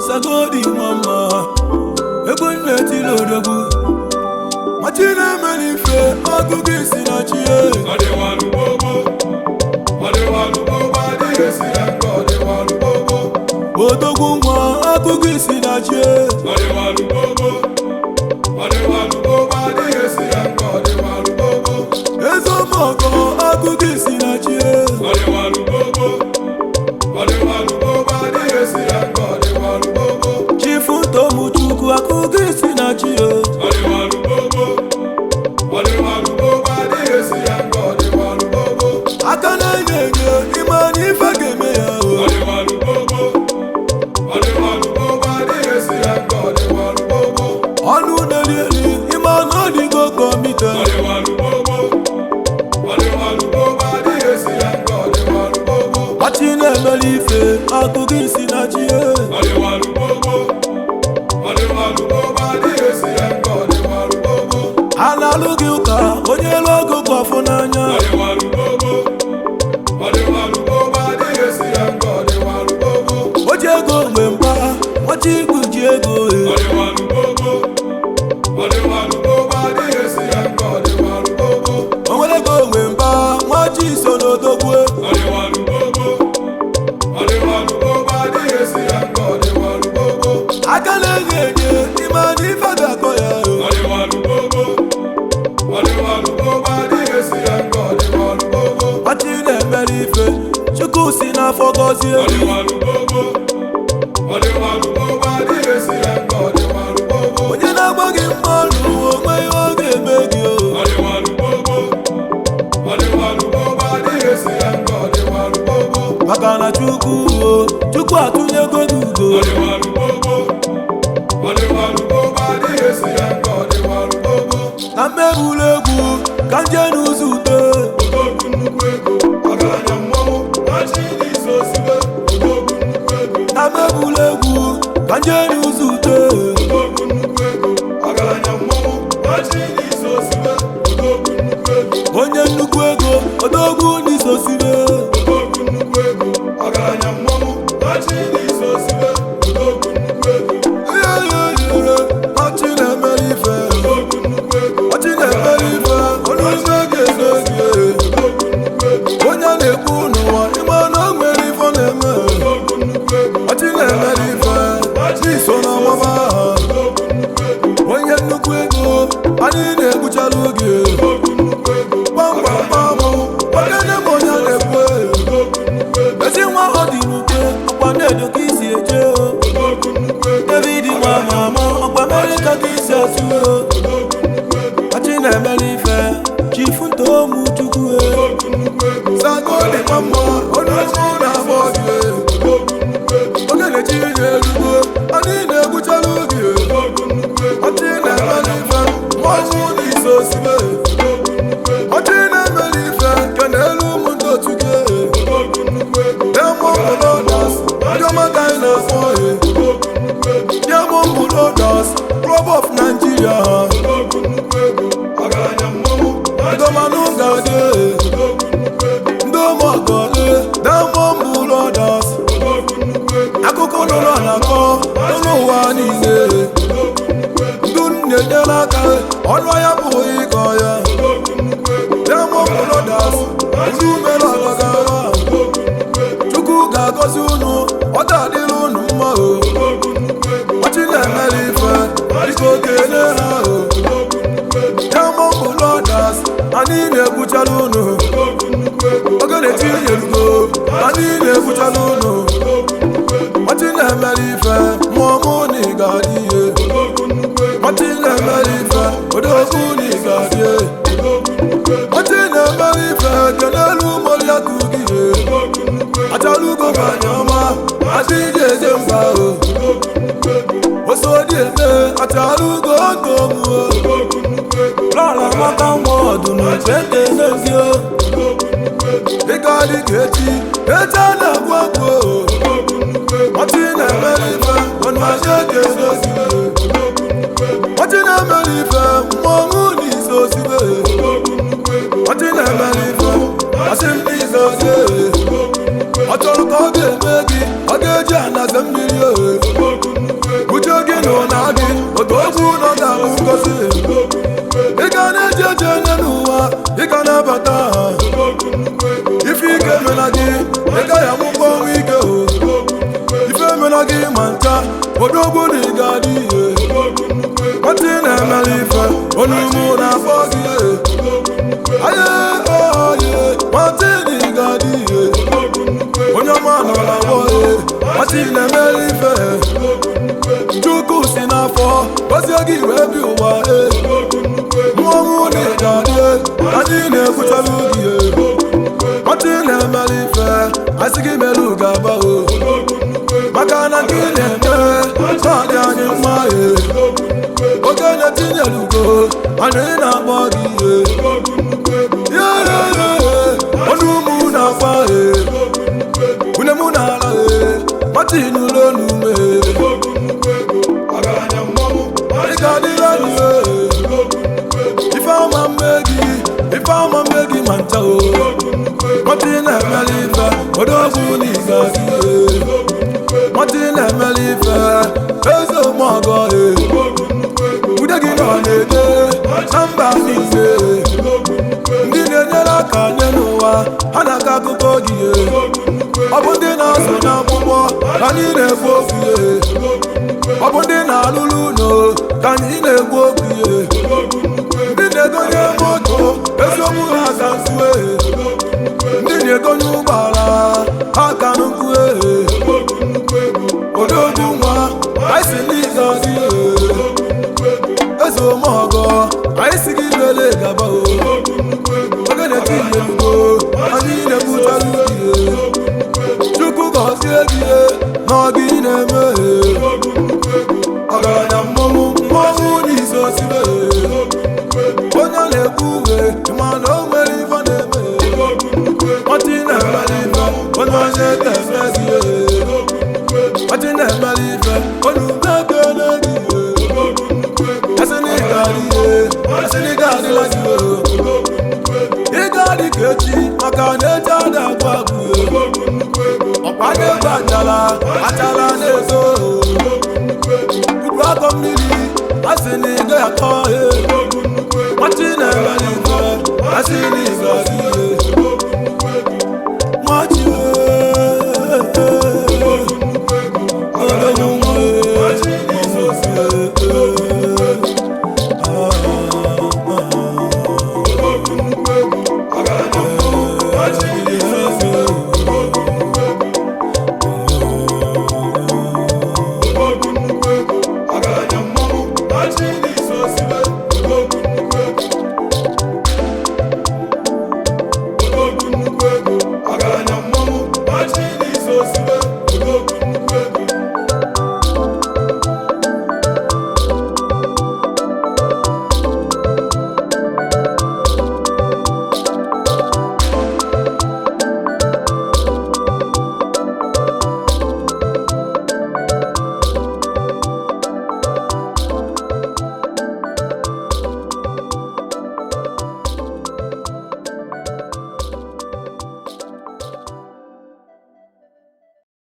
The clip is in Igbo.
Sagodi mama, ebuneti lodogu. Machina manife, agugi sinachie. Adewalu bobo, adesi yanko, adewalu bobo. Odogu mwa, agugi sinachie. Adewalu bobo, adesi yanko, adewalu bobo. Ezo moko, agugi sinachie. Adewalu bobo, adesi yanko, adewalu bobo. Chifuto muchuku, agugi sinachie. Adewalu bobo, adesi yanko, adewalu bobo. Akana yenye, imani fageme ya o. Adewalu bobo, adesi yanko, adewalu bobo. Anu nelieli, imano digo komite. Adewalu bobo, adesi yanko, adewalu bobo. Machine melife, agugi sinachie. Adewalu bobo, adesi yanko, adewalu bobo. Analugi uka, onye logo kwa funanya. Adewalu bobo, adesi yanko, adewalu bobo. Ojego mwemba, wachiku jego e. Adewalu bobo, adesi yanko, adewalu bobo. Onwelego mwemba, wachi sono dogwe. Adewalu bobo, adesi yanko, adewalu bobo. Akana yenye, imani faga koya o. Adewalu bobo, adesi yanko, adewalu bobo. Machine melife, chuku sina fogozi e. Adewalu bobo, adesi yanko, adewalu bobo. Onye na-agbaghị mmadụ, onwe ihe ọ ga-eme gị o. Adewalu bobo, adesi yanko, adewalu bobo. Maka na Chukwu o, Chukwu atụnyego gị ugo. Adewalu bobo, adesi yanko, adewalu bobo. Na mmebulu egwu, ka nje n'ụzọ udo. Odogwu nnukwu ego, ọgaranya mmọnwụ, achị n'iso sibe. Odogwu nnukwu ego, Na mmebulu egwu, ka nje n'ụzọ udo. odogwu nnukwu ego, ọgaranya mmọnwụ, achị n'iso sibe. Odogwu nnukwu ego, Onye nnukwu ego, odogwu n'isosibe. odogwu nnukwu ego, ọgaranya mmọnwụ, achị n'iso sibe. Odogwu nnukwu ego, Ọchị na-emere ife, odogwu nnukwu ego, ọchị na-emere ife, onye ime ga-edozie. odogwu nnukwu ego, Onye na-ekwu n'ụwa, ịma na o nwere ife ọ na-eme. odogwu nnukwu ego, Ọchị na-emere ife, n'iso na ọmụma ha. odogwu nnukwu ego, Onye nnukwu ego, anyị na-egbuchala oge. odogwu nnukwu ego, Gbamgbam ogene m onye na-ekwe. odogwu nnukwu ego, Ezi nwa ọ dị n'uke, ọkwa na-edo ka isi eje o. odogwu nnukwu ego, David nwa mama, ọkwa Amerịka ka isi atụ o. odogwu nnukwu ego, Ọchị na-emere ife, Chifu Ntomu Chukwu e. odogwu nnukwu ego, Sagodi mama, onye mụ na-agba ọdị e. odogwu nnukwu ego, Ogene chi na-erugo, anyị na-egbuchala oge. odogwu nnukwu ego, Ọchị na-emere ife, mmọnwụ n'iso sibe. odogwu nnukwu ego, Ọchị na-emere ife, nke n'elu ụmụ ndị otu gị. odogwu nnukwu ego, Diamond Brothers, ndị ọma ka anyị na-akpọ e. odogwu nnukwu ego, Diamond Brothers, Club of Nigeria. odogwu nnukwu ego, ọgaranya mmọnwụ, Ndị ọma n'ụgade, odogwu nnukwu ego, ndị ọma ọgọdị, Diamond Brothers. odogwu nnukwu ego, Akụkọ nụrụ na-akọ n'ụwa niile. odogwu nnukwu ego, Ndụ na-enyere aka, ọnụ ya bụ ịkọ ya. odogwu nnukwu ego, Diamond Brothers, ndị mere ọgagawa. odogwu nnukwu ego, Chukwu ga-agọzi unu, ọ ga-adịrị unu mma o. odogwu nnukwu ego, Ọchị na-emere ife, biko kele ha o. odogwu nnukwu ego, Diamond Brothers, anyị na-egbuchala unu. odogwu nnukwu ego, Ogene tinyerugo, anyị na-egbuchala unu. odogwu nnukwu ego, Ọchị na-emere ife, mmụọ mụ na ị ga-adị ihe. odogwu nnukwu ego, Ọchị na-emere ife, odogwu na ị ga-adị ihe. odogwu nnukwu ego, Ọchị na-emere ife, kelelu mori akụ gị ihe. odogwu nnukwu ego, Achalugo ka anyị ọma, adị ije eje mba o. odogwu nnukwu ego, Osodi eme, achalugo ntomu o. odogwu nnukwu ego, Lọla maka nwa ọdụnụ, chete n'ezi o. odogwu nnukwu ego, Dịka dị ka echi, echi a na-agwụ agwụ o. odogwu nnukwu ego, Ọchị na-emere ife, ọnụ achị eke edozi o. odogwu nnukwu ego, Ọchị na-emere ife, mmọnwụ n'iso sibe. odogwu nnukwu ego, Ọchị na-emere ife, asị m n'iso sie. odogwu nnukwu ego, Ọ chọrọ ka ọ ga-eme mena gị ego ya mụkpọ nwa ike o ife mena gị ma ncha odogwu na ịga dị ihe nwata ị na-emere ife onumu na-afọ gị aye oye nwata ị na ịga dị ihe onye ọma nọ na gbọ nwata ị na-emere ife Chukwu si n'afọ gọzie gị wee bi ụwa mmọnwụ na ịga dị anyị na-ekwuchara gị nwata ị na-emere ife asị gị mere ugaba o maka na nke ị na-eme na-adị anyị mma okenye tinyere ugo anyị na-akpọ gị ihe ọnụ ụmụ na-akwa une mụ na-ala nwata ị n'ụlọ onume ị ga-adịrị anyị ife ọma mme gị ma ncha o nwata ị na-emere ife odogwu na ịga gị nwata ị na-emere ife eze ụmụọgọ ude gị nọ na-ede na mba niile ndị na-enyere aka nye n'ụwa ha na-aka akụkọ gị ọ bụ ndị na-azụ n'akwụkwọ ka anyị na-ekwu okwu ọ bụ ndị na-alụrụ ụlọ ka anyị na-ekwu okwu ndị na-egonye moto eziokwu ha ka nsue ndị na-egonye ụgbọala ha ka nnukwu odogwu nwa anyị si ndị gazi eze ụmụọgọ anyị si gị lele gaba ogene tinyelugo anyị na-ekwuchara ubi Chukwu gọzie gị na ọ gị na-eme ọgaranya mmọnwụ n'isi osibe onye na-ekwu uwe mana o nwere ife na-eme nwata ị na-emere ife onye ga-eme gị nwata ị na-emere ife onye ga-ekele gị asị na ị ga-adị asị na ị ga-adịla gị ị ga-adị ka echi maka na echi adị agwụ agwụ ọkwa na-egwu achala na-ezo ugwu akọ mmiri asị na ị gaghị akọ nwata ị na-emere ife asị na ị ga-adị